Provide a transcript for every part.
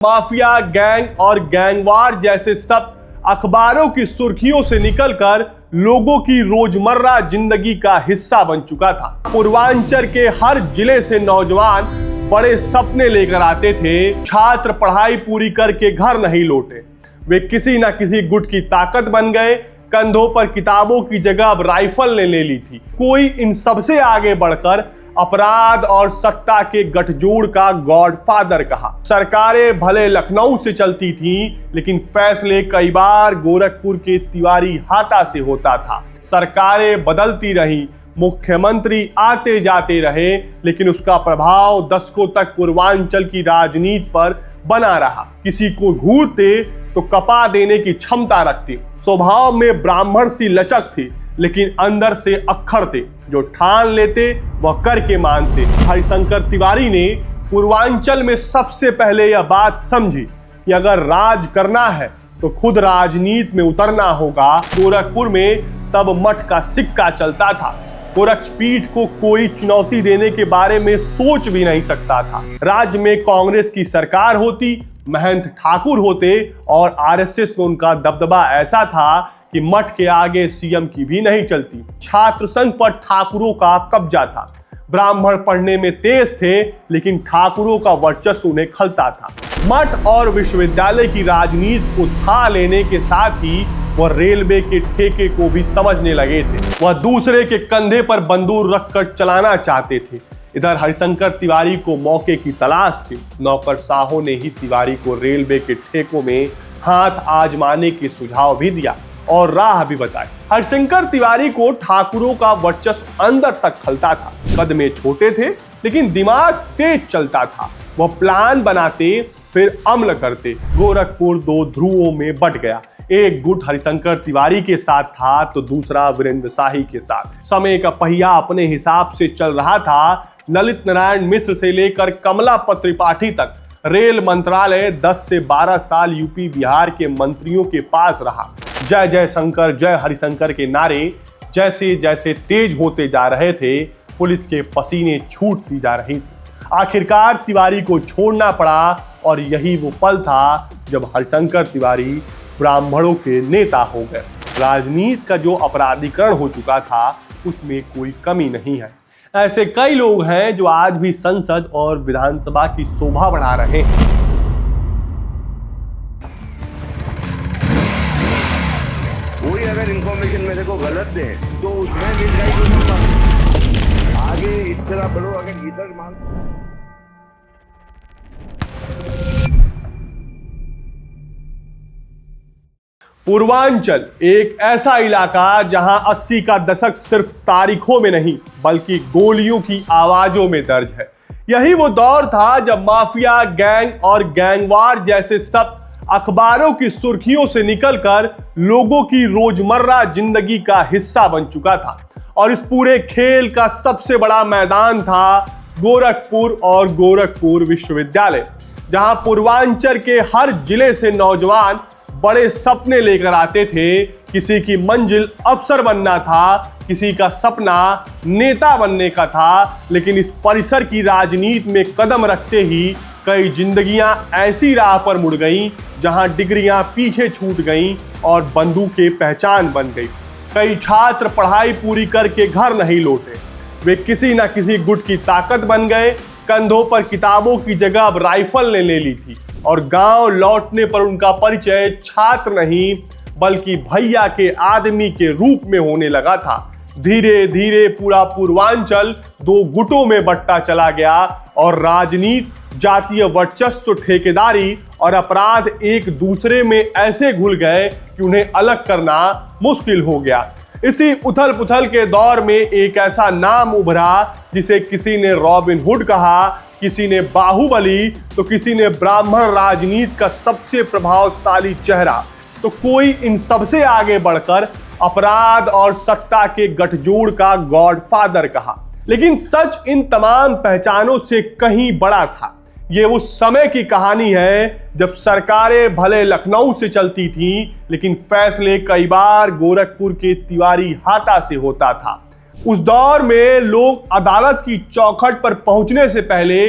Mafia, gang और gang war जैसे शब्द अखबारों की सुर्खियों से निकलकर लोगों की रोजमर्रा जिंदगी का हिस्सा बन चुका था। पूर्वांचल के हर जिले से नौजवान बड़े सपने लेकर आते थे। छात्र पढ़ाई पूरी करके घर नहीं लौटे, वे किसी न किसी गुट की ताकत बन गए। कंधों पर किताबों की जगह अब राइफल ने ले ली थी। कोई इन सबसे आगे बढ़कर अपराध और सत्ता के गठजोड़ का गॉडफादर कहा। सरकारें भले लखनऊ से चलती थीं, लेकिन फैसले कई बार गोरखपुर के तिवारी हाता से होता था। सरकारें बदलती रहीं, मुख्यमंत्री आते जाते रहे, लेकिन उसका प्रभाव दशकों तक पूर्वांचल की राजनीति पर बना रहा। किसी को घूरते तो कपा देने की क्षमता रखते। स्वभाव में ब्राह्मण सी लचक थी, लेकिन अंदर से अक्खड़ थे। जो ठान लेते वह करके मानते। हरिशंकर तिवारी ने पूर्वांचल में सबसे पहले यह बात समझी कि अगर राज करना है तो खुद राजनीति में उतरना होगा। गोरखपुर में तब मठ का सिक्का चलता था। गोरक्षपीठ को कोई चुनौती देने के बारे में सोच भी नहीं सकता था। राज्य में कांग्रेस की सरकार होती, महंत ठाकुर होते और आरएसएस में उनका दबदबा ऐसा था कि मठ के आगे सीएम की भी नहीं चलती। छात्र संघ पर ठाकुरों का कब्जा था। ब्राह्मण पढ़ने में तेज थे, लेकिन ठाकुरों का वर्चस्व उन्हें खलता था। मठ और विश्वविद्यालय की राजनीति को था लेने के साथ ही वह रेलवे के ठेके को भी समझने लगे थे। वह दूसरे के कंधे पर बंदूक रखकर चलाना चाहते थे। इधर हरिशंकर तिवारी को मौके की तलाश थी। नौकरशाहों ने ही तिवारी को रेलवे के ठेकों में हाथ आजमाने के सुझाव भी दिया और राह भी बताई। हरिशंकर तिवारी को ठाकुरों का वर्चस्व अंदर तक खलता था। कद में छोटे थे, लेकिन दिमाग तेज चलता था। वह प्लान बनाते, फिर अमल करते। गोरखपुर दो ध्रुवों में बट गया। एक गुट हरिशंकर तिवारी के साथ था तो दूसरा वीरेंद्र शाही के साथ। समय का पहिया अपने हिसाब से चल रहा था। ललित नारायण मिश्र से लेकर कमलापत त्रिपाठी तक रेल मंत्रालय 10 से 12 साल यूपी बिहार के मंत्रियों के पास रहा। जय जय शंकर, जय हरिशंकर के नारे जैसे जैसे तेज होते जा रहे थे, पुलिस के पसीने छूटती जा रही थी। आखिरकार तिवारी को छोड़ना पड़ा और यही वो पल था जब हरिशंकर तिवारी ब्राह्मणों के नेता हो गए। राजनीति का जो अपराधीकरण हो चुका था, उसमें कोई कमी नहीं है। ऐसे कई लोग हैं जो आज भी संसद और विधानसभा की शोभा बढ़ा रहे हैं। कोई अगर इंफॉर्मेशन मेरे को गलत दे तो उसमें आगे इस तरह बढ़ो। अगर इधर मान पूर्वांचल एक ऐसा इलाका जहां 80 का दशक सिर्फ तारीखों में नहीं बल्कि गोलियों की आवाजों में दर्ज है। यही वो दौर था जब माफिया, गैंग और गैंगवार जैसे शब्द अखबारों की सुर्खियों से निकलकर लोगों की रोजमर्रा जिंदगी का हिस्सा बन चुका था। और इस पूरे खेल का सबसे बड़ा मैदान था गोरखपुर और गोरखपुर विश्वविद्यालय, जहां पूर्वांचल के हर जिले से नौजवान बड़े सपने लेकर आते थे। किसी की मंजिल अफसर बनना था, किसी का सपना नेता बनने का था। लेकिन इस परिसर की राजनीति में कदम रखते ही कई जिंदगियां ऐसी राह पर मुड़ गईं जहां डिग्रियां पीछे छूट गईं और बंदूकें पहचान बन गई। कई छात्र पढ़ाई पूरी करके घर नहीं लौटे, वे किसी न किसी गुट की ताकत बन गए। कंधों पर किताबों की जगह अब राइफल ने ले ली थी और गांव लौटने पर उनका परिचय छात्र नहीं बल्कि भैया के आदमी के रूप में होने लगा था। धीरे धीरे पूरा पूर्वांचल दो गुटों में बंटता चला गया और राजनीति, जातीय वर्चस्व, ठेकेदारी और अपराध एक दूसरे में ऐसे घुल गए कि उन्हें अलग करना मुश्किल हो गया। इसी उथल पुथल के दौर में एक ऐसा नाम उभरा जिसे किसी ने रॉबिन हुड कहा, किसी ने बाहुबली, तो किसी ने ब्राह्मण राजनीति का सबसे प्रभावशाली चेहरा। तो कोई इन सबसे आगे बढ़कर अपराध और सत्ता के गठजोड़ का गॉडफादर कहा। लेकिन सच इन तमाम पहचानों से कहीं बड़ा था। ये उस समय की कहानी है जब सरकारें भले लखनऊ से चलती थीं, लेकिन फैसले कई बार गोरखपुर के तिवारी हाता से होता था। उस दौर में लोग अदालत की चौखट पर पहुंचने से पहले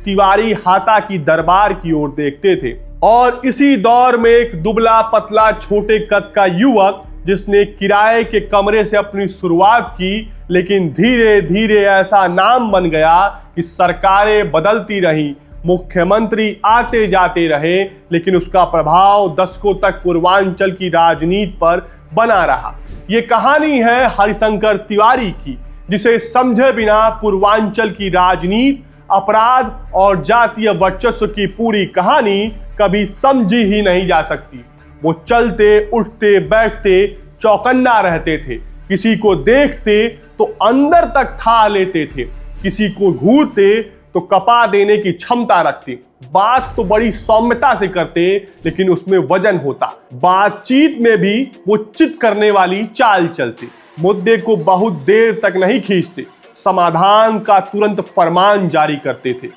तिवारी हाता की दरबार की ओर देखते थे। और इसी दौर में एक दुबला पतला छोटे कद का युवक जिसने किराए के कमरे से अपनी शुरुआत की, लेकिन धीरे धीरे ऐसा नाम बन गया कि सरकारें बदलती रहीं, मुख्यमंत्री आते जाते रहे, लेकिन उसका प्रभाव दशकों तक पूर्वांचल की राजनीति पर बना रहा। ये कहानी है हरिशंकर तिवारी की, जिसे समझे बिना पूर्वांचल की राजनीति, अपराध और जातीय वर्चस्व की पूरी कहानी कभी समझी ही नहीं जा सकती। वो चलते उठते बैठते चौकन्ना रहते थे, किसी को देखते तो अंदर तक ठा लेते थे, किसी को घूरते तो कपा देने की क्षमता रखते। बात तो बड़ी सौम्यता से करते, लेकिन उसमें वजन होता। बातचीत में भी वो चित करने वाली चाल चलते, मुद्दे को बहुत देर तक नहीं खींचते, समाधान का तुरंत फरमान जारी करते थे।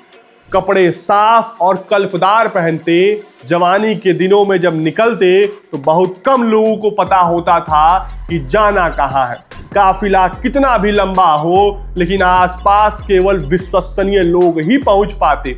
कपड़े साफ और कल्फदार पहनते, जवानी के दिनों में जब निकलते तो बहुत कम लोगों को पता होता था कि जाना कहाँ है। काफिला कितना भी लंबा हो, लेकिन आसपास केवल विश्वसनीय लोग ही पहुंच पाते।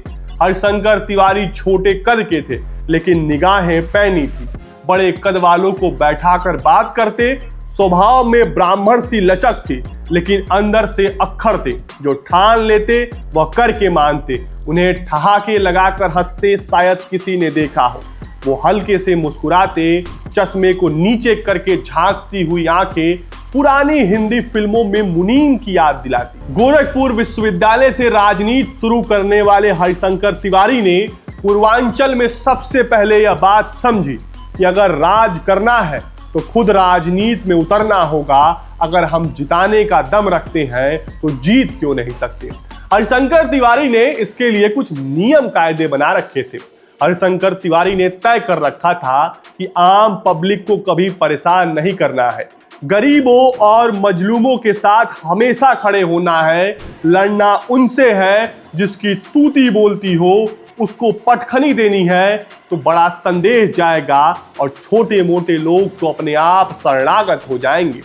हरिशंकर तिवारी छोटे कद के थे, लेकिन निगाहें पैनी थी। बड़े कद वालों को बैठाकर बात करते, स्वभाव में ब्राह्मण सी लचक थी, लेकिन अंदर से अक्खर थे। जो ठान लेते वह करके मानते। उन्हें ठहाके लगाकर हंसते शायद किसी ने देखा हो। वो हल्के से मुस्कुराते, चश्मे को नीचे करके झांकती हुई आंखें पुरानी हिंदी फिल्मों में मुनीम की याद दिलाती। गोरखपुर विश्वविद्यालय से राजनीति शुरू करने वाले हरिशंकर तिवारी ने पूर्वांचल में सबसे पहले यह बात समझी कि अगर राज करना है तो खुद राजनीति में उतरना होगा। अगर हम जिताने का दम रखते हैं तो जीत क्यों नहीं सकते। हरिशंकर तिवारी ने इसके लिए कुछ नियम कायदे बना रखे थे। हरिशंकर तिवारी ने तय कर रखा था कि आम पब्लिक को कभी परेशान नहीं करना है, गरीबों और मजलूमों के साथ हमेशा खड़े होना है। लड़ना उनसे है जिसकी तूती बोलती हो, उसको पटखनी देनी है तो बड़ा संदेश जाएगा और छोटे मोटे लोग तो अपने आप शरणागत हो जाएंगे।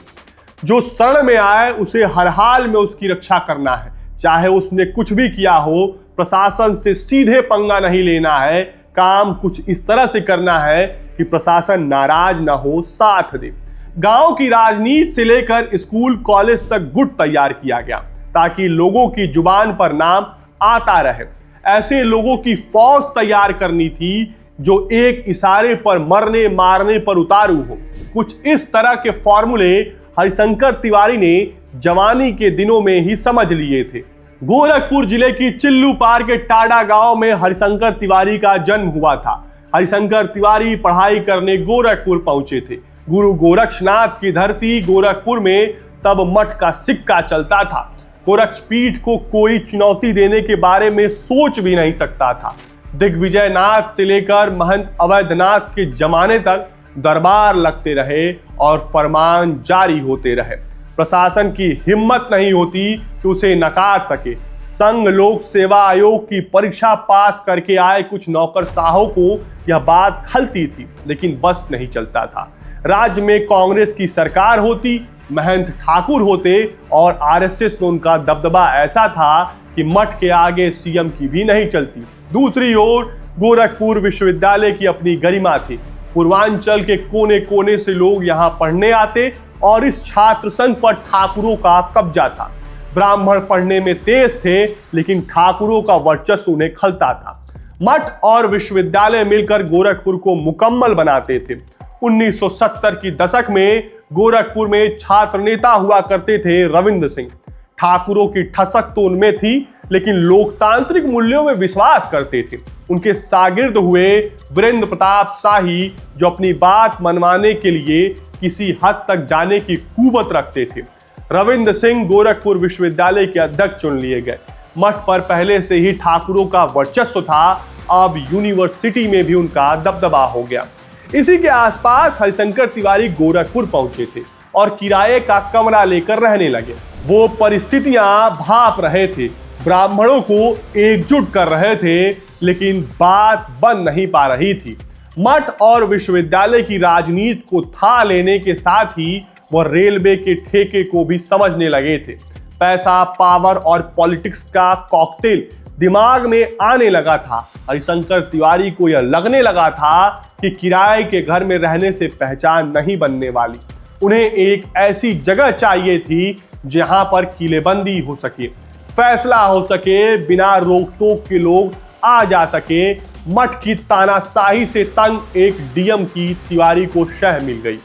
जो शरण में आए उसे हर हाल में उसकी रक्षा करना है, चाहे उसने कुछ भी किया हो। प्रशासन से सीधे पंगा नहीं लेना है, काम कुछ इस तरह से करना है कि प्रशासन नाराज ना हो, साथ दे। गांव की राजनीति से लेकर स्कूल कॉलेज तक गुट तैयार किया गया ताकि लोगों की जुबान पर नाम आता रहे। ऐसे लोगों की फौज तैयार करनी थी जो एक इशारे पर मरने मारने पर उतारू हो। कुछ इस तरह के फॉर्मूले हरिशंकर तिवारी ने जवानी के दिनों में ही समझ लिए थे। गोरखपुर जिले की चिल्लू पार के टाडा गांव में हरिशंकर तिवारी का जन्म हुआ था। हरिशंकर तिवारी पढ़ाई करने गोरखपुर पहुंचे थे। गुरु गोरक्षनाथ की धरती गोरखपुर में तब मठ का सिक्का चलता था। गोरक्षपीठ को कोई चुनौती देने के बारे में सोच भी नहीं सकता था। दिग्विजय नाथ से लेकर महंत अवैधनाथ के जमाने तक दरबार लगते रहे और फरमान जारी होते रहे। प्रशासन की हिम्मत नहीं होती कि उसे नकार सके। संघ लोक सेवा आयोग की परीक्षा पास करके आए कुछ नौकरशाहों को यह बात खलती थी, लेकिन बस नहीं चलता था। राज्य में कांग्रेस की सरकार होती, महंत ठाकुर होते और आरएसएस में उनका दबदबा ऐसा था कि मठ के आगे सीएम की भी नहीं चलती। दूसरी ओर गोरखपुर विश्वविद्यालय की अपनी गरिमा थी। पूर्वांचल के कोने कोने से लोग यहाँ पढ़ने आते और इस छात्र संघ पर ठाकुरों का कब्जा था। ब्राह्मण पढ़ने में तेज थे, लेकिन ठाकुरों का वर्चस्व उन्हें खलता था। मठ और विश्वविद्यालय मिलकर गोरखपुर को मुकम्मल बनाते थे। 1970 की दशक में गोरखपुर में छात्र नेता हुआ करते थे रविंद्र सिंह। ठाकुरों की ठसक तो उनमें थी, लेकिन लोकतांत्रिक मूल्यों में विश्वास करते थे। उनके शागिर्द हुए वीरेंद्र प्रताप शाही, जो अपनी बात मनवाने के लिए किसी हद तक जाने की कुवत रखते थे। रविंद्र सिंह गोरखपुर विश्वविद्यालय के अध्यक्ष चुन लिए गए। मठ पर पहले से ही ठाकुरों का वर्चस्व था, अब यूनिवर्सिटी में भी उनका दबदबा हो गया। इसी के आसपास हरिशंकर तिवारी गोरखपुर पहुंचे थे और किराए का कमरा लेकर रहने लगे। वो परिस्थितियां भाप रहे थे, ब्राह्मणों को एकजुट कर रहे थे, लेकिन बात बन नहीं पा रही थी। मठ और विश्वविद्यालय की राजनीति को था लेने के साथ ही वह रेलवे के ठेके को भी समझने लगे थे। पैसा, पावर और पॉलिटिक्स का कॉकटेल दिमाग में आने लगा था। हरिशंकर तिवारी को यह लगने लगा था कि किराए के घर में रहने से पहचान नहीं बनने वाली। उन्हें एक ऐसी जगह चाहिए थी जहां पर किलेबंदी हो सके, फैसला हो सके, बिना रोक टोक के लोग आ जा सके। मठ की तानाशाही से तंग एक डीएम की तिवारी को शह मिल गई।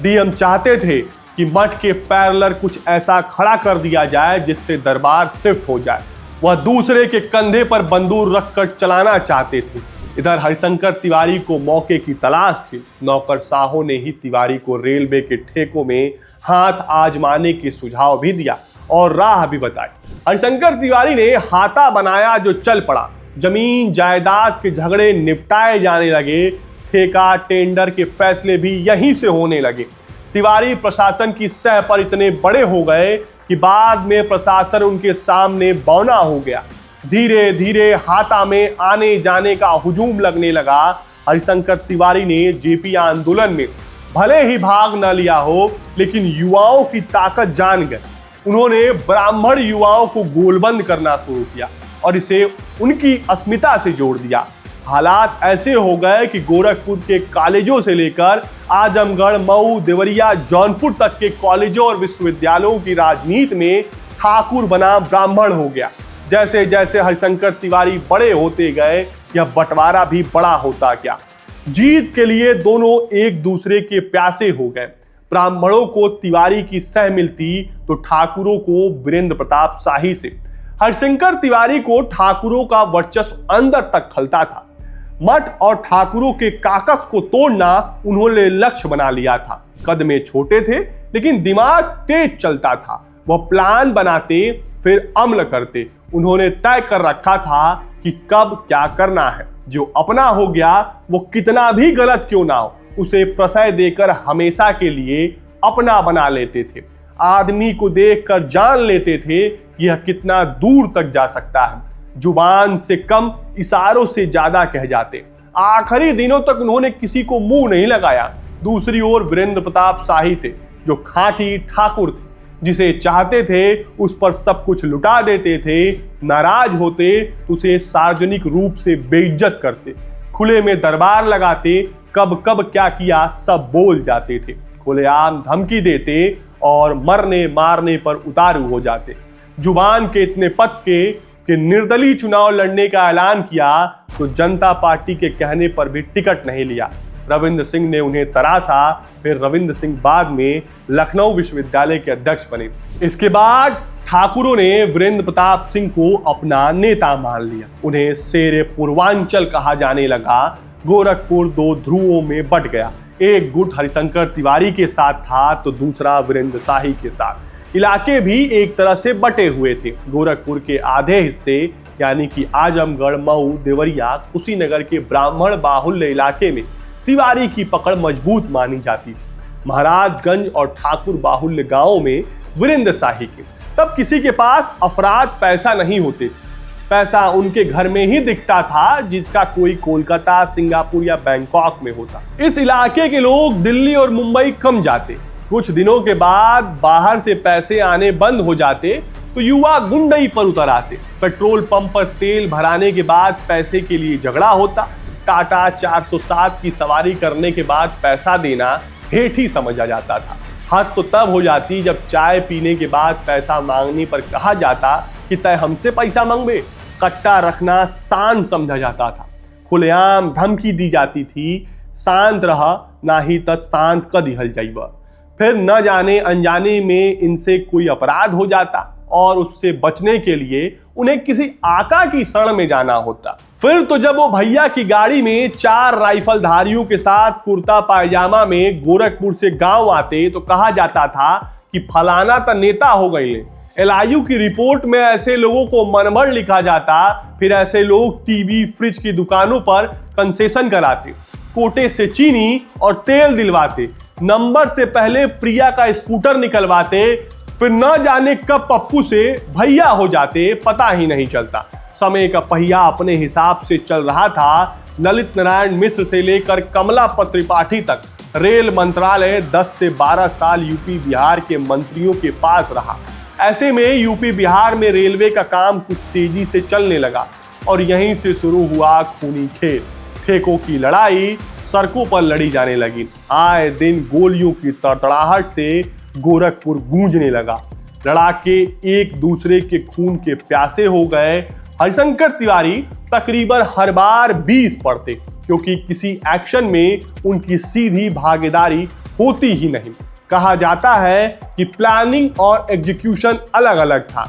डीएम चाहते थे कि मठ के पैरेलल कुछ ऐसा खड़ा कर दिया जाए जिससे दरबार शिफ्ट हो जाए। वह दूसरे के कंधे पर बंदूक रखकर चलाना चाहते थे। इधर हरिशंकर तिवारी को मौके की तलाश थी। नौकरशाहों ने ही तिवारी को रेलवे के ठेकों में हाथ आजमाने के सुझाव भी दिया और राह भी बताई। हरिशंकर तिवारी ने हाथा बनाया जो चल पड़ा। जमीन जायदाद के झगड़े निपटाए जाने लगे। ठेका टेंडर के फैसले भी यहीं से होने लगे। तिवारी प्रशासन की सह पर इतने बड़े हो गए कि बाद में प्रशासन उनके सामने बौना हो गया। धीरे धीरे हाथा में आने जाने का हुजूम लगने लगा। हरिशंकर तिवारी ने जेपी आंदोलन में भले ही भाग न लिया हो, लेकिन युवाओं की ताकत जान गए। उन्होंने ब्राह्मण युवाओं को गोलबंद करना शुरू किया और इसे उनकी अस्मिता से जोड़ दिया। हालात ऐसे हो गए कि गोरखपुर के कॉलेजों से लेकर आजमगढ़, मऊ, देवरिया, जौनपुर तक के कॉलेजों और विश्वविद्यालयों की राजनीति में ठाकुर बनाम ब्राह्मण हो गया। जैसे जैसे हरिशंकर तिवारी बड़े होते गए, यह बंटवारा भी बड़ा होता गया। जीत के लिए दोनों एक दूसरे के प्यासे हो गए। ब्राह्मणों को तिवारी की सह मिलती तो ठाकुरों को वीरेंद्र प्रताप शाही से। हरिशंकर तिवारी को ठाकुरों का वर्चस्व अंदर तक खलता था। मठ और ठाकुरों के काकस को तोड़ना उन्होंने लक्ष्य बना लिया था। कद में छोटे थे लेकिन दिमाग तेज चलता था। वह प्लान बनाते फिर अमल करते। उन्होंने तय कर रखा था कि कब क्या करना है। जो अपना हो गया वो कितना भी गलत क्यों ना हो, उसे प्रश्रय देकर हमेशा के लिए अपना बना लेते थे। आदमी को देखकर जान लेते थे यह कितना दूर तक जा सकता है। जुबान से कम इशारों से ज्यादा कह जाते। आखिरी दिनों तक उन्होंने किसी को मुंह नहीं लगाया। दूसरी ओर वीरेंद्र प्रताप शाही थे जो खांटी ठाकुर थे। जिसे चाहते थे उस पर सब कुछ लुटा देते थे। नाराज होते तो उसे सार्वजनिक रूप से बेइज्जत करते। खुले में दरबार लगाते। कब कब क्या किया सब बोल जाते थे। खुलेआम धमकी देते और मरने मारने पर उतारू हो जाते। जुबान के इतने पक्के कि निर्दलीय चुनाव लड़ने का ऐलान किया तो जनता पार्टी के कहने पर भी टिकट नहीं लिया। रविंद्र सिंह ने उन्हें तराशा। फिर रविंद्र सिंह बाद में लखनऊ विश्वविद्यालय के अध्यक्ष बने। इसके बाद ठाकुरों ने वीरेंद्र प्रताप सिंह को अपना नेता मान लिया। उन्हें शेरे पूर्वांचल कहा जाने लगा। गोरखपुर दो ध्रुवों में बट गया। एक गुट हरिशंकर तिवारी के साथ था तो दूसरा वीरेंद्र शाही के साथ। इलाके भी एक तरह से बटे हुए थे। गोरखपुर के आधे हिस्से यानी कि आजमगढ़, मऊ, देवरिया, कुशीनगर के ब्राह्मण बाहुल्य इलाके में तिवारी की पकड़ मजबूत मानी जाती थी। महाराजगंज और ठाकुर बाहुल्य गांवों में वीरेंद्र शाही के। तब किसी के पास अफराद पैसा नहीं होते। पैसा उनके घर में ही दिखता था जिसका कोई कोलकाता, सिंगापुर या बैंकॉक में होता। इस इलाके के लोग दिल्ली और मुंबई कम जाते। कुछ दिनों के बाद बाहर से पैसे आने बंद हो जाते तो युवा गुंडई पर उतर आते। पेट्रोल पंप पर तेल भराने के बाद पैसे के लिए झगड़ा होता। टाटा 407 की सवारी करने के बाद पैसा देना हेठ ही समझा जाता था। हद तो तब हो जाती जब चाय पीने के बाद पैसा मांगने पर कहा जाता कि तय हमसे पैसा मांगबे। कट्टा रखना शान समझा जाता था। खुलेआम धमकी दी जाती थी, शांत रह ना ही तत् शांत क दिहल जाइबा। फिर न जाने अनजाने में इनसे कोई अपराध हो जाता और उससे बचने के लिए उन्हें किसी आका की शरण में जाना होता। फिर तो जब वो भैया की गाड़ी में 4 राइफलधारियों के साथ कुर्ता पायजामा में गोरखपुर से गांव आते तो कहा जाता था कि फलाना तो नेता हो गए। LIU की रिपोर्ट में ऐसे लोगों को मनभर लिखा जाता। फिर ऐसे लोग टीवी फ्रिज की दुकानों पर कंसेशन कराते, कोटे से चीनी और तेल दिलवाते, नंबर से पहले प्रिया का स्कूटर निकलवाते। फिर न जाने कब पप्पू से भैया हो जाते, पता ही नहीं चलता। समय का पहिया अपने हिसाब से चल रहा था। ललित नारायण मिश्र से लेकर कमला त्रिपाठी तक रेल मंत्रालय 10 से 12 साल यूपी बिहार के मंत्रियों के पास रहा। ऐसे में यूपी बिहार में रेलवे का काम कुछ तेजी से चलने लगा और यहीं से शुरू हुआ खूनी खेल। ठेकों की लड़ाई सड़कों पर लड़ी जाने लगी। आए दिन गोलियों की तड़तड़ाहट से गोरखपुर गूंजने लगा। लड़ाके एक दूसरे के खून के प्यासे हो गए। हरिशंकर तिवारी तकरीबन हर बार 20 पड़ते क्योंकि किसी एक्शन में उनकी सीधी भागीदारी होती ही नहीं। कहा जाता है कि प्लानिंग और एग्जीक्यूशन अलग अलग था।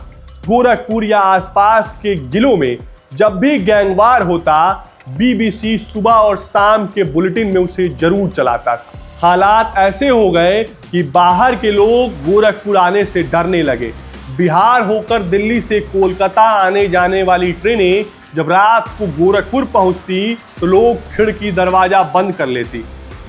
गोरखपुर या आसपास के जिलों में जब भी गैंगवार होता, बीबीसी सुबह और शाम के बुलेटिन में उसे जरूर चलाता था। हालात ऐसे हो गए कि बाहर के लोग गोरखपुर आने से डरने लगे। बिहार होकर दिल्ली से कोलकाता आने जाने वाली ट्रेनें जब रात को गोरखपुर पहुंचती तो लोग खिड़की दरवाजा बंद कर लेती।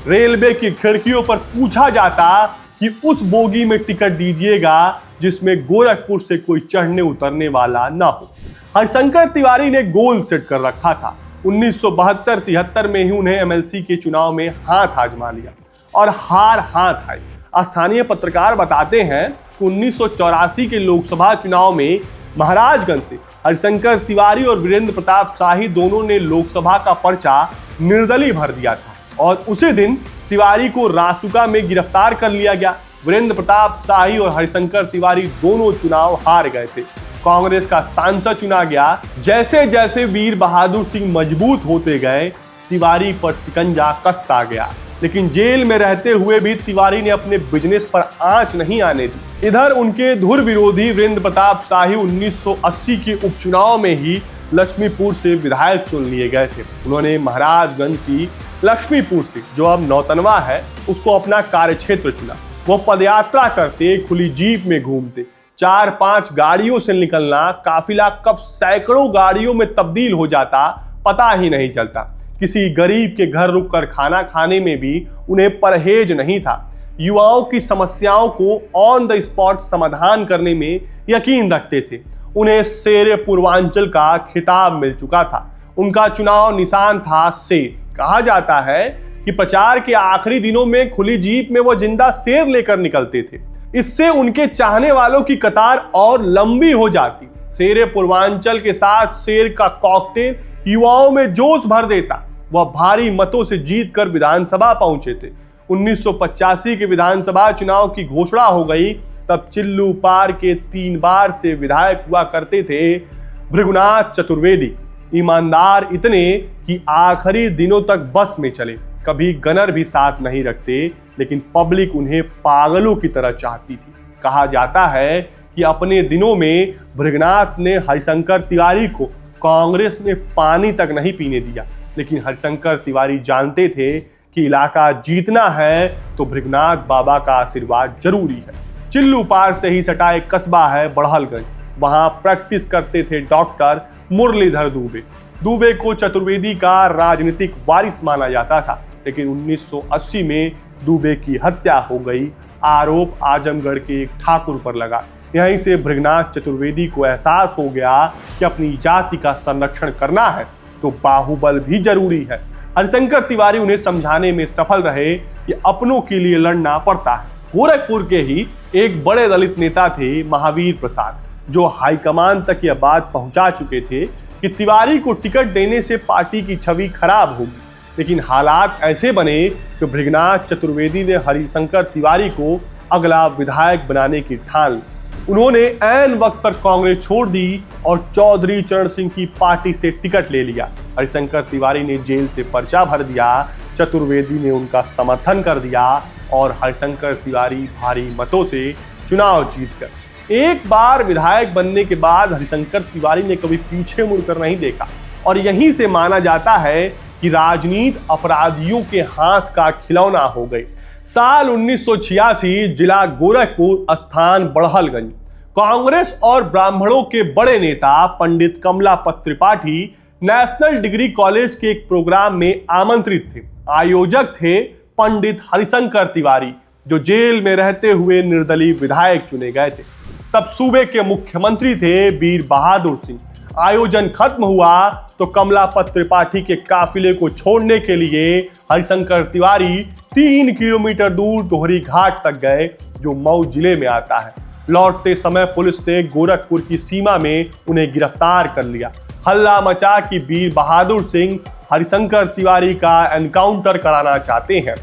रेलवे की खिड़कियों पर पूछा जाता कि उस बोगी में टिकट दीजिएगा जिसमें गोरखपुर से कोई चढ़ने उतरने वाला ना हो। हरिशंकर तिवारी ने गोल सेट कर रखा था। 1972-73 में ही उन्हें एमएलसी के चुनाव में हाथ आजमा लिया और हार हाथ आई। स्थानीय पत्रकार बताते हैं कि 1984 के लोकसभा चुनाव में महाराजगंज से हरिशंकर तिवारी और वीरेंद्र प्रताप शाही दोनों ने लोकसभा का पर्चा निर्दलीय भर दिया था और उसी दिन तिवारी को रासुका में गिरफ्तार कर लिया गया। वीरेंद्र प्रताप शाही और हरिशंकर तिवारी दोनों चुनाव हार गए थे। कांग्रेस का सांसद चुना गया। जैसे जैसे वीर बहादुर सिंह मजबूत होते गए, तिवारी पर शिकंजा कसता गया। लेकिन जेल में रहते हुए भी तिवारी ने अपने बिजनेस पर आंच नहीं आने दी। इधर उनके धुर विरोधी वीरेंद्र प्रताप शाही 1980 के उपचुनाव में ही लक्ष्मीपुर से विधायक चुन लिए गए थे। उन्होंने महाराजगंज की लक्ष्मीपुर से, जो अब नौतनवा है, उसको अपना कार्यक्षेत्र चुना। वो पदयात्रा करते, खुली जीप में घूमते। 4-5 गाड़ियों से निकलना काफिला कब सैकड़ों गाड़ियों में तब्दील हो जाता पता ही नहीं चलता। किसी गरीब के घर रुककर खाना खाने में भी उन्हें परहेज नहीं था। युवाओं की समस्याओं को ऑन द स्पॉट समाधान करने में यकीन रखते थे। उन्हें शेर पूर्वांचल का खिताब मिल चुका था। उनका चुनाव निशान था शेर। कहा जाता है कि प्रचार के आखिरी दिनों में खुली जीप में वो जिंदा शेर लेकर निकलते थे। इससे उनके चाहने वालों की कतार और लंबी हो जाती। शेर पूर्वांचल के साथ शेर का कॉकटेल युवाओं में जोश भर देता। वह भारी मतों से जीतकर विधानसभा पहुंचे थे। 1985 के विधानसभा चुनाव की घोषणा हो गई। तब चिल्लू पार के 3 बार से विधायक हुआ करते थे भृगुनाथ चतुर्वेदी। ईमानदार इतने कि आखिरी दिनों तक बस में चले। कभी गनर भी साथ नहीं रखते, लेकिन पब्लिक उन्हें पागलों की तरह चाहती थी। कहा जाता है कि अपने दिनों में भृगुनाथ ने हरिशंकर तिवारी को कांग्रेस में पानी तक नहीं पीने दिया। लेकिन हरिशंकर तिवारी जानते थे कि इलाका जीतना है तो भृगुनाथ बाबा का आशीर्वाद जरूरी है। चिल्लू पार से ही सटा एक कस्बा है बड़हलगंज। वहां प्रैक्टिस करते थे डॉक्टर मुरलीधर दुबे। दुबे को चतुर्वेदी का राजनीतिक वारिस माना जाता था, लेकिन 1980 में दुबे की हत्या हो गई। आरोप आजमगढ़ के एक ठाकुर पर लगा। यहीं से भृगुनाथ चतुर्वेदी को एहसास हो गया कि अपनी जाति का संरक्षण करना है तो बाहुबल भी जरूरी है। हरिशंकर तिवारी उन्हें समझाने में सफल रहे कि अपनों के लिए लड़ना पड़ता है। गोरखपुर के ही एक बड़े दलित नेता थे महावीर प्रसाद, जो हाईकमान तक यह बात पहुंचा चुके थे कि तिवारी को टिकट देने से पार्टी की छवि खराब होगी। लेकिन हालात ऐसे बने कि भृगुनाथ चतुर्वेदी ने हरिशंकर तिवारी को अगला विधायक बनाने की ठान ली। उन्होंने ऐन वक्त पर कांग्रेस छोड़ दी और चौधरी चरण सिंह की पार्टी से टिकट ले लिया। हरिशंकर तिवारी ने जेल से पर्चा भर दिया। चतुर्वेदी ने उनका समर्थन कर दिया और हरिशंकर तिवारी भारी मतों से चुनाव जीतकर एक बार विधायक बनने के बाद हरिशंकर तिवारी ने कभी पीछे मुड़कर नहीं देखा। और यहीं से माना जाता है कि राजनीति अपराधियों के हाथ का खिलौना हो गई। साल 1986, जिला गोरखपुर, स्थान बड़हलगंज। कांग्रेस और ब्राह्मणों के बड़े नेता पंडित कमलापत त्रिपाठी नेशनल डिग्री कॉलेज के एक प्रोग्राम में आमंत्रित थे। आयोजक थे पंडित हरिशंकर तिवारी, जो जेल में रहते हुए निर्दलीय विधायक चुने गए थे। तब सूबे के मुख्यमंत्री थे वीर बहादुर सिंह। आयोजन खत्म हुआ तो कमलापत त्रिपाठी के काफिले को छोड़ने के लिए हरिशंकर तिवारी 3 किलोमीटर दूर दोहरी घाट तक गए, जो मऊ जिले में आता है। लौटते समय पुलिस ने गोरखपुर की सीमा में उन्हें गिरफ्तार कर लिया। हल्ला मचा कि वीर बहादुर सिंह हरिशंकर तिवारी का एनकाउंटर कराना चाहते हैं।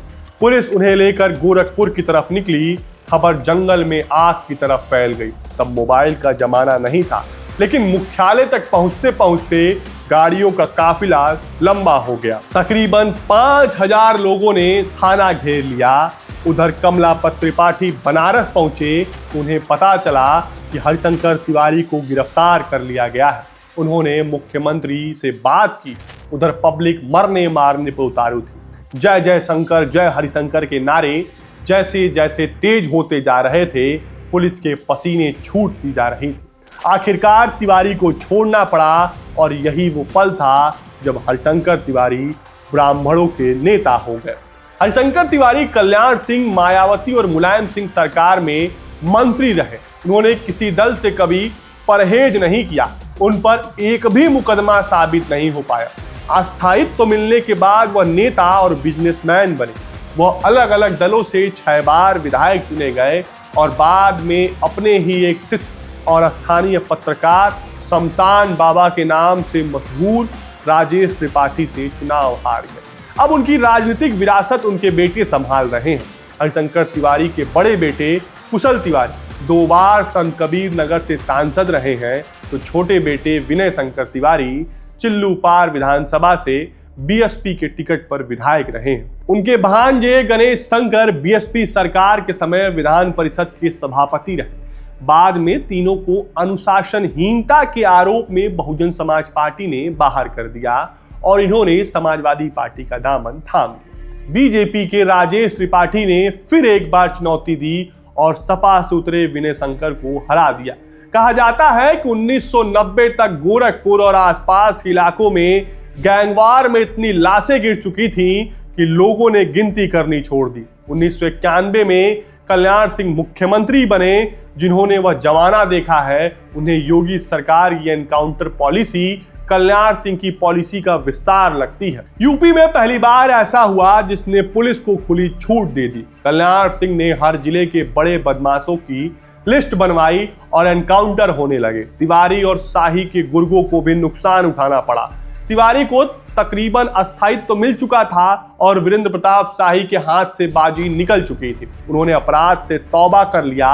पुलिस उन्हें लेकर गोरखपुर की तरफ निकली। खबर जंगल में आग की तरफ फैल गई। तब मोबाइल का जमाना नहीं था, लेकिन मुख्यालय तक पहुंचते पहुंचते गाड़ियों का काफिला लंबा हो गया। तकरीबन 5000 लोगों ने थाना घेर लिया। उधर कमलापत त्रिपाठी बनारस पहुंचे। उन्हें पता चला कि हरिशंकर तिवारी को गिरफ्तार कर लिया गया है। उन्होंने मुख्यमंत्री से बात की। उधर पब्लिक मरने मारने पर उतारू थी। जय जय शंकर, जय हरिशंकर के नारे जैसे जैसे तेज होते जा रहे थे, पुलिस के पसीने छूटती जा रही थी। आखिरकार तिवारी को छोड़ना पड़ा और यही वो पल था जब हरिशंकर तिवारी ब्राह्मणों के नेता हो गए। हरिशंकर तिवारी कल्याण सिंह, मायावती और मुलायम सिंह सरकार में मंत्री रहे। उन्होंने किसी दल से कभी परहेज नहीं किया। उन पर एक भी मुकदमा साबित नहीं हो पाया। अस्थायित्व मिलने के बाद वह नेता और बिजनेसमैन बने। वह अलग अलग दलों से 6 बार विधायक चुने गए और बाद में अपने ही एक शिष्य और स्थानीय पत्रकार शमशान बाबा के नाम से मशहूर राजेश त्रिपाठी से चुनाव हार गए। अब उनकी राजनीतिक विरासत उनके बेटे संभाल रहे हैं। हरिशंकर तिवारी के बड़े बेटे कुशल तिवारी 2 बार संत कबीर नगर से सांसद रहे हैं, तो छोटे बेटे विनय शंकर तिवारी चिल्लूपार विधानसभा से बीएसपी के टिकट पर विधायक रहे हैं। उनके भांजे गणेश शंकर बीएसपी सरकार के समय विधान परिषद के सभापति रहे। बाद में तीनों को अनुशासनहीनता के आरोप में बहुजन समाज पार्टी ने बाहर कर दिया और इन्होंने समाजवादी पार्टी का दामन थाम लिया। बीजेपी के राजेश त्रिपाठी ने फिर एक बार चुनौती दी और सपा से उतरे विनय शंकर को हरा दिया। कहा जाता है कि 1990 तक गोरखपुर और आसपास के इलाकों में गैंगवार में इतनी लाशें गिर चुकी थीं कि लोगों ने गिनती करनी छोड़ दी। 1991 में कल्याण सिंह मुख्यमंत्री बने, जिन्होंने वह जमाना देखा है। उन्हें योगी सरकार की एनकाउंटर पॉलिसी कल्याण सिंह की पॉलिसी का विस्तार लगती है। यूपी में पहली बार ऐसा हुआ जिसने पुलिस को खुली छूट दे दी। कल्याण सिंह ने हर जिले के बड़े बदमाशों की लिस्ट बनवाई और एनकाउंटर होने लगे। तिवारी और शाही के गुर्गों को भी नुकसान उठाना पड़ा। तिवारी को तकरीबन अस्थायित्व तो मिल चुका था और वीरेंद्र प्रताप शाही के हाथ से बाजी निकल चुकी थी। उन्होंने अपराध से तौबा कर लिया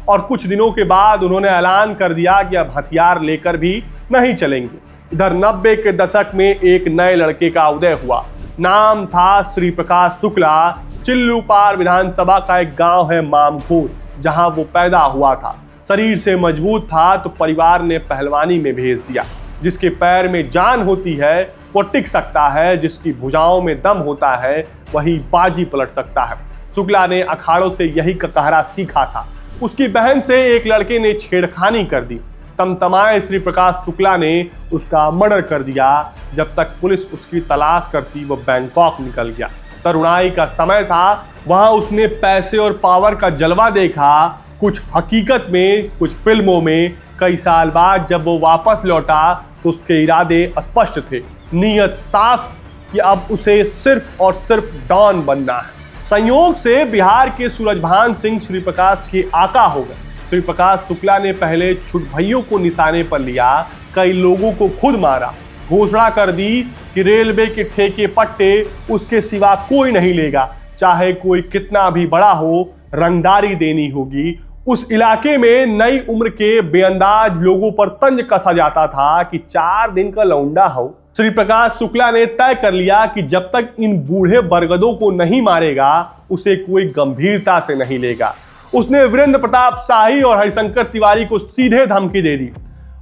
और कुछ दिनों के बाद उन्होंने ऐलान कर दिया कि अब हथियार लेकर भी नहीं चलेंगे। इधर 90 के दशक में एक नए लड़के का उदय हुआ। नाम था श्री प्रकाश शुक्ला। चिल्लूपार विधानसभा का एक गांव है मामखोर, जहां वो पैदा हुआ था। शरीर से मजबूत था तो परिवार ने पहलवानी में भेज दिया। जिसके पैर में जान होती है वो टिक सकता है, जिसकी भुजाओं में दम होता है वही बाजी पलट सकता है। शुक्ला ने अखाड़ों से यही ककहरा सीखा था। उसकी बहन से एक लड़के ने छेड़खानी कर दी। तमतमाए श्री प्रकाश शुक्ला ने उसका मर्डर कर दिया। जब तक पुलिस उसकी तलाश करती वो बैंकॉक निकल गया। तरुणाई का समय था, वहां उसने पैसे और पावर का जलवा देखा, कुछ हकीकत में, कुछ फिल्मों में। कई साल बाद जब वो वापस लौटा तो उसके इरादे स्पष्ट थे, नीयत साफ कि अब उसे सिर्फ और सिर्फ डॉन बनना है। संयोग से बिहार के सूरजभान सिंह श्री प्रकाश के आका हो गए। श्री प्रकाश शुक्ला ने पहले छुटभइयों को निशाने पर लिया, कई लोगों को खुद मारा। घोषणा कर दी कि रेलवे के ठेके पट्टे उसके सिवा कोई नहीं लेगा, चाहे कोई कितना भी बड़ा हो, रंगदारी देनी होगी। उस इलाके में नई उम्र के बेअंदाज लोगों पर तंज कसा जाता था कि 4 दिन का लौंडा हो। श्री प्रकाश शुक्ला ने तय कर लिया कि जब तक इन बूढ़े बरगदों को नहीं मारेगा उसे कोई गंभीरता से नहीं लेगा। उसने वीरेंद्र प्रताप शाही और हरिशंकर तिवारी को सीधे धमकी दे दी।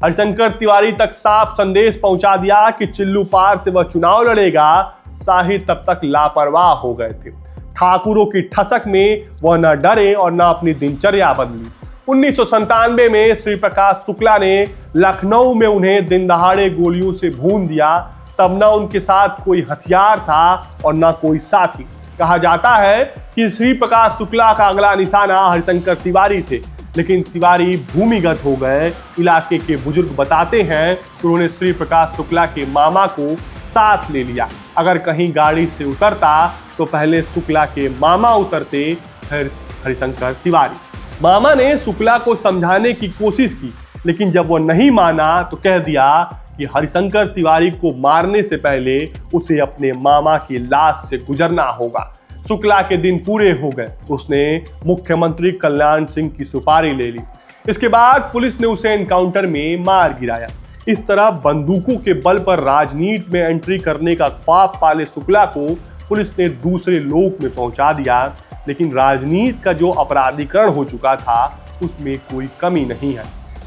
हरिशंकर तिवारी तक साफ संदेश पहुंचा दिया कि चिल्लूपार से वह चुनाव लड़ेगा। शाही तब तक लापरवाह हो गए थे। ठाकुरों की ठसक में वह न डरे और न अपनी दिनचर्या बदली। 1997 में श्री प्रकाश शुक्ला ने लखनऊ में उन्हें दिन दहाड़े गोलियों से भून दिया। तब न उनके साथ कोई हथियार था और न कोई साथी। कहा जाता है कि श्री प्रकाश शुक्ला का अगला निशाना हरिशंकर तिवारी थे, लेकिन तिवारी भूमिगत हो गए। इलाके के बुजुर्ग बताते हैं कि उन्होंने श्री प्रकाश शुक्ला के मामा को साथ ले लिया। अगर कहीं गाड़ी से उतरता तो पहले शुक्ला के मामा उतरते, फिर हरिशंकर तिवारी। मामा ने शुक्ला को समझाने की कोशिश की, लेकिन जब वो नहीं माना तो कह दिया कि हरिशंकर तिवारी को मारने से पहले उसे अपने मामा की लाश से गुजरना होगा। शुक्ला के दिन पूरे हो गए। उसने मुख्यमंत्री कल्याण सिंह की सुपारी ले ली। इसके बाद पुलिस ने उसे एनकाउंटर में मार गिराया। इस तरह बंदूकों के बल पर राजनीति में एंट्री करने का ख्वाब पाले शुक्ला को पुलिस ने दूसरे लोक में पहुंचा दिया। लेकिन राजनीति का जो अपराधीकरण हो चुका था उसमें कोई कमी नहीं है।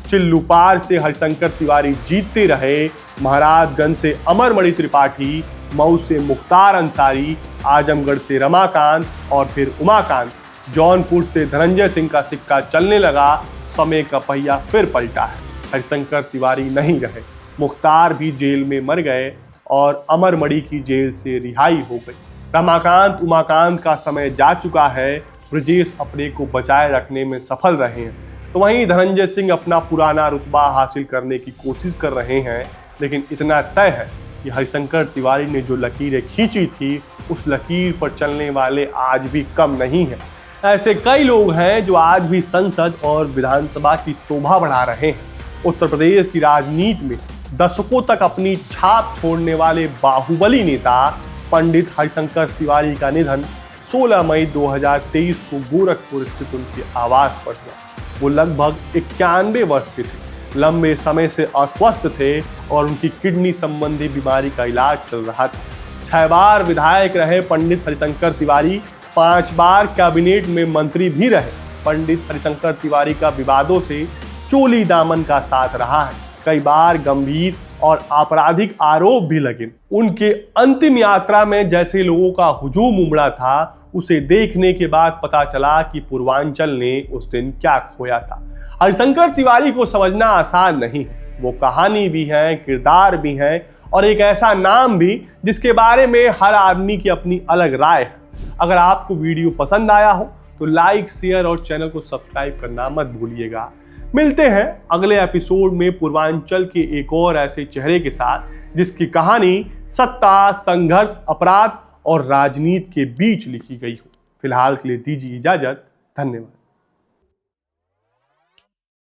चिल्लूपार से हरिशंकर तिवारी जीतते रहे, महाराजगंज से अमरमणि त्रिपाठी, मऊ से मुख्तार अंसारी, आजमगढ़ से रमाकांत और फिर उमाकांत, जौनपुर से धनंजय सिंह का सिक्का चलने लगा। समय का पहिया फिर पलटा है। हरिशंकर तिवारी नहीं रहे, मुख्तार भी जेल में मर गए और अमरमणि की जेल से रिहाई हो गई। रमाकांत उमाकांत का समय जा चुका है। ब्रजेश अपने को बचाए रखने में सफल रहे हैं, तो वहीं धनंजय सिंह अपना पुराना रुतबा हासिल करने की कोशिश कर रहे हैं। लेकिन इतना तय है कि हरिशंकर तिवारी ने जो लकीरें खींची थी उस लकीर पर चलने वाले आज भी कम नहीं है। ऐसे कई लोग हैं जो आज भी संसद और विधानसभा की शोभा बढ़ा रहे हैं। उत्तर प्रदेश की राजनीति में दशकों तक अपनी छाप छोड़ने वाले बाहुबली नेता पंडित हरिशंकर तिवारी का निधन 16 मई 2023 को गोरखपुर स्थित उनके आवास पर हुआ। वो लगभग 91 वर्ष के थे, लंबे समय से अस्वस्थ थे और उनकी किडनी संबंधी बीमारी का इलाज चल रहा था। 6 बार विधायक रहे पंडित हरिशंकर तिवारी, 5 बार कैबिनेट में मंत्री भी रहे। पंडित हरिशंकर तिवारी का विवादों से चोली दामन का साथ रहा है। कई बार गंभीर और आपराधिक आरोप भी लगे। उनके अंतिम यात्रा में जैसे लोगों का हुजूम उमड़ा था, उसे देखने के बाद पता चला कि पूर्वांचल ने उस दिन क्या खोया था। हरिशंकर तिवारी को समझना आसान नहीं है। वो कहानी भी है, किरदार भी है और एक ऐसा नाम भी जिसके बारे में हर आदमी की अपनी अलग राय है। अगर आपको वीडियो पसंद आया हो तो लाइक, शेयर और चैनल को सब्सक्राइब करना मत भूलिएगा। मिलते हैं अगले एपिसोड में पूर्वांचल के एक और ऐसे चेहरे के साथ जिसकी कहानी सत्ता, संघर्ष, अपराध और राजनीति के बीच लिखी गई हो। फिलहाल के लिए दीजिए इजाजत। धन्यवाद।